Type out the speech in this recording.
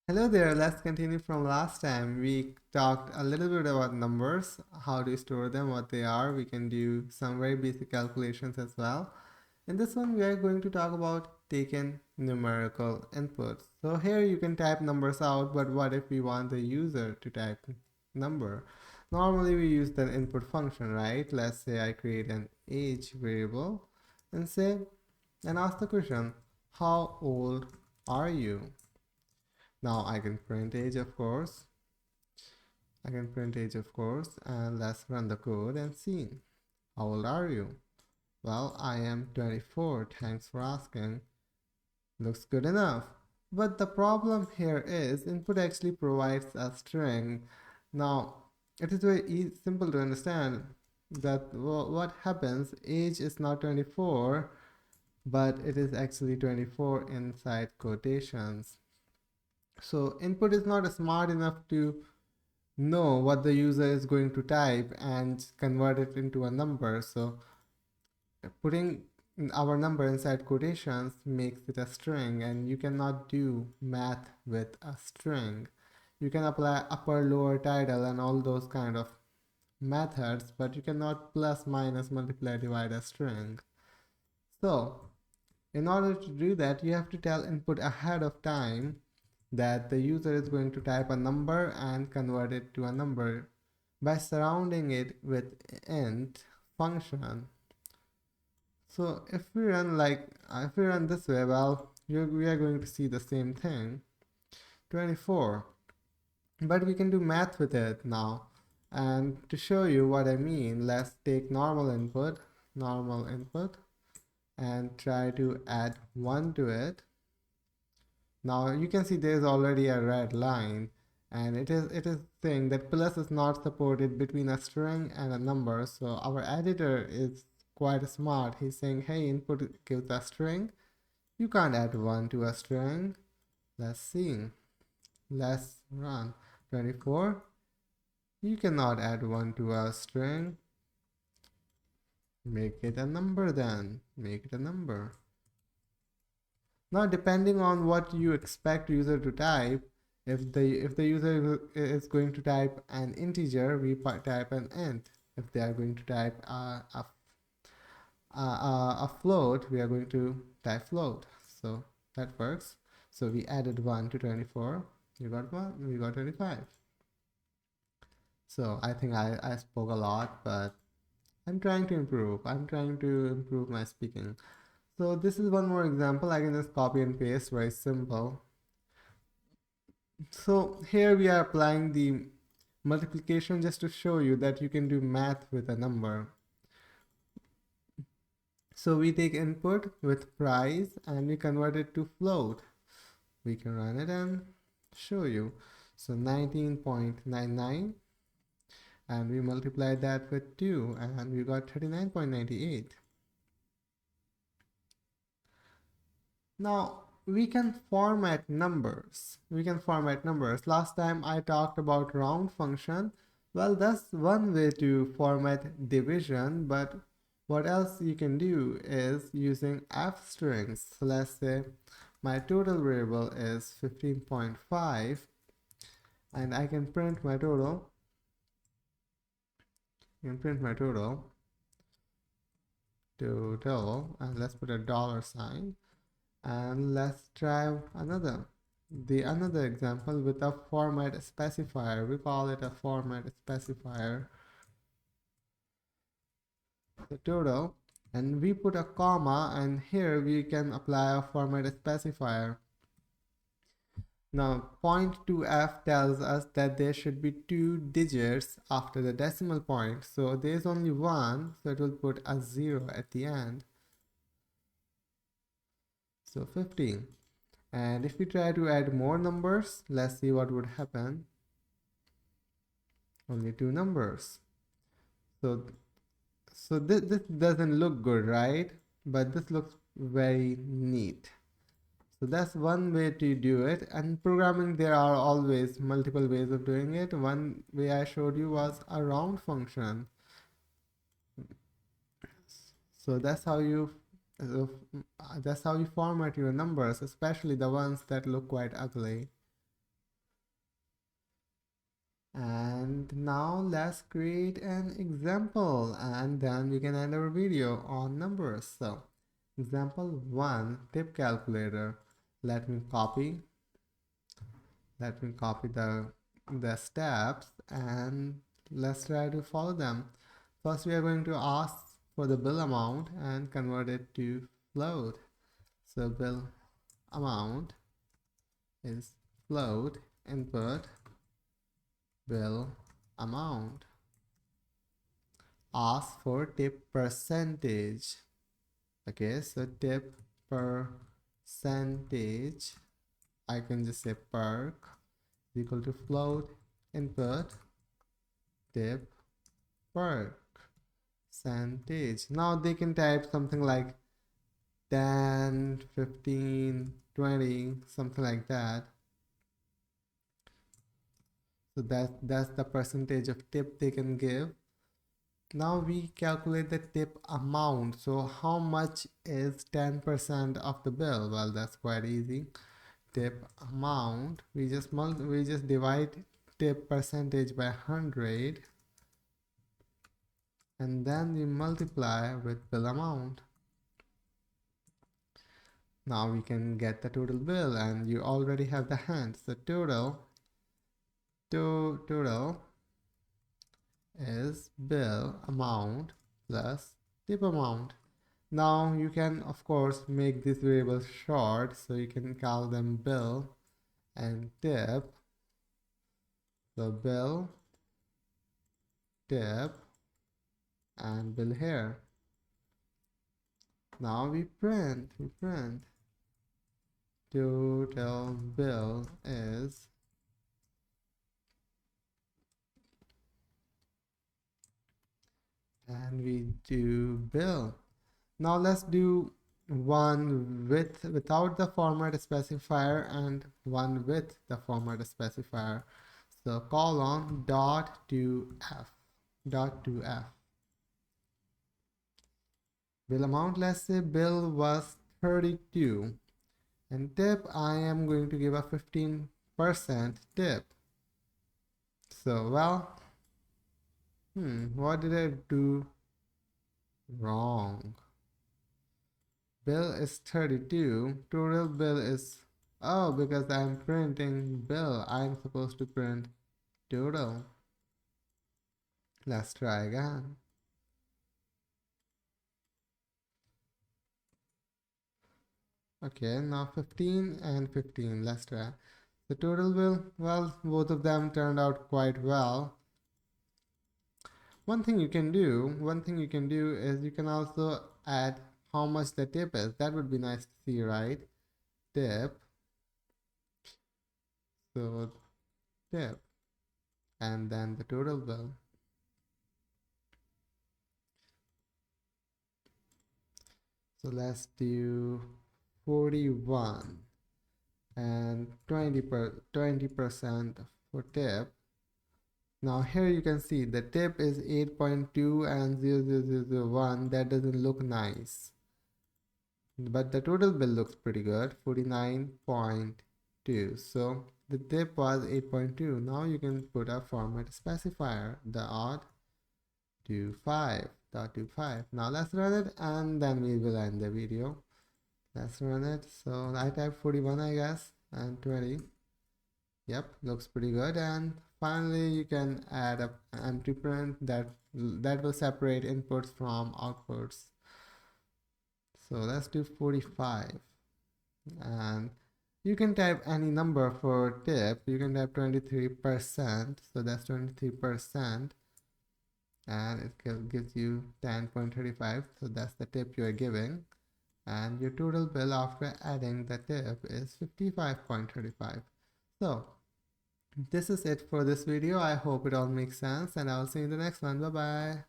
Hello there, let's continue from last time. We talked a little bit about numbers, how to store them, what they are. We can do some very basic calculations as well. In this one, we are going to talk about taken numerical inputs. So here you can type numbers out, but what if we want the user to type number? Normally we use the input function, right? Let's say I create an age variable and ask the question, how old are you? Now I can print age, of course. And let's run the code and see. How old are you? Well, I am 24. Thanks for asking. Looks good enough. But the problem here is input actually provides a string. Now, it is very simple to understand that what happens, age is not 24, but it is actually 24 inside quotations. So input is not smart enough to know what the user is going to type and convert it into a number. So putting our number inside quotations makes it a string, and you cannot do math with a string. You can apply upper, lower, tidal and all those kind of methods, but you cannot plus, minus, multiply, divide a string. So in order to do that, you have to tell input ahead of time that the user is going to type a number and convert it to a number by surrounding it with int function. So if we run this way, well, we are going to see the same thing, 24. But we can do math with it now. And to show you what I mean, let's take normal input, and try to add 1 to it. Now you can see there's already a red line, and it is saying that plus is not supported between a string and a number. So our editor is quite smart. He's saying, hey, input gives a string. You can't add 1 to a string. Let's see. Let's run. 24. You cannot add 1 to a string. Make it a number then. Make it a number. Now, depending on what you expect user to type, if the user is going to type an integer, we type an int. If they are going to type a float, we are going to type float. So that works. So we added 1 to 24. We got 1. We got 25. So I think I spoke a lot, but I'm trying to improve. I'm trying to improve my speaking. So this is one more example. I can just copy and paste, very simple. So here we are applying the multiplication just to show you that you can do math with a number. So we take input with price and we convert it to float. We can run it and show you. So 19.99, and we multiply that with 2 and we got 39.98. Now we can format numbers. Last time I talked about round function. Well, that's one way to format division, but what else you can do is using f strings. So let's say my total variable is 15.5 and I can print my total. Total, and let's put a dollar sign. And let's try another example with a format specifier. We call it a format specifier, the total, and we put a comma, and here we can apply a format specifier. Now 0.2f tells us that there should be 2 digits after the decimal point, so there's only 1, so it will put a 0 at the end. So 15. And if we try to add more numbers, let's see what would happen. Only 2 numbers. So this doesn't look good, right? But this looks very neat. So that's one way to do it. And programming, there are always multiple ways of doing it. One way I showed you was a round function. So that's how you format your numbers, especially the ones that look quite ugly. And now let's create an example and then we can end our video on numbers. So example 1, tip calculator. Let me copy the steps and let's try to follow them. First we are going to ask for the bill amount and convert it to float. So bill amount is float, input bill amount. Ask for tip percentage. Okay, so tip percentage, I can just say perc is equal to float, input tip percentage. Now they can type something like 10, 15, 20, something like that. So that's the percentage of tip they can give. Now we calculate the tip amount. So how much is 10% of the bill? Well, that's quite easy. Tip amount, we just divide tip percentage by 100 and then we multiply with bill amount. Now we can get the total bill and you already have the hand. So total is bill amount plus tip amount. Now you can of course make these variables short, so you can call them bill and tip. So bill, tip, and bill here. Now we print. Total bill is and we do bill. Now let's do one without the format specifier and one with the format specifier. So colon dot to f. Bill amount, let's say bill was 32 and tip I am going to give a 15% tip. So well, what did I do wrong? Bill is 32, total bill is, oh, because I'm printing bill, I'm supposed to print total. Let's try again. Okay, now 15 and 15, let's try. The total bill, well, both of them turned out quite well. One thing you can do is you can also add how much the tip is. That would be nice to see, right? Tip. So tip and then the total bill. So let's do 41 and 20% for tip. Now here you can see the tip is 8.2 and 0.0001. That doesn't look nice. But the total bill looks pretty good, 49.2. So the tip was 8.2. Now you can put a format specifier, the odd 25.25. Now let's run it and then we will end the video. Let's run it. So I type 41, I guess, and 20. Yep, looks pretty good. And finally you can add an empty print that will separate inputs from outputs. So let's do 45 and you can type any number for tip. You can type 23%, so that's 23%, and it gives you 10.35, so that's the tip you are giving, and your total bill after adding the tip is 55.35. So this is it for this video. I hope it all makes sense and I'll see you in the next one. Bye bye.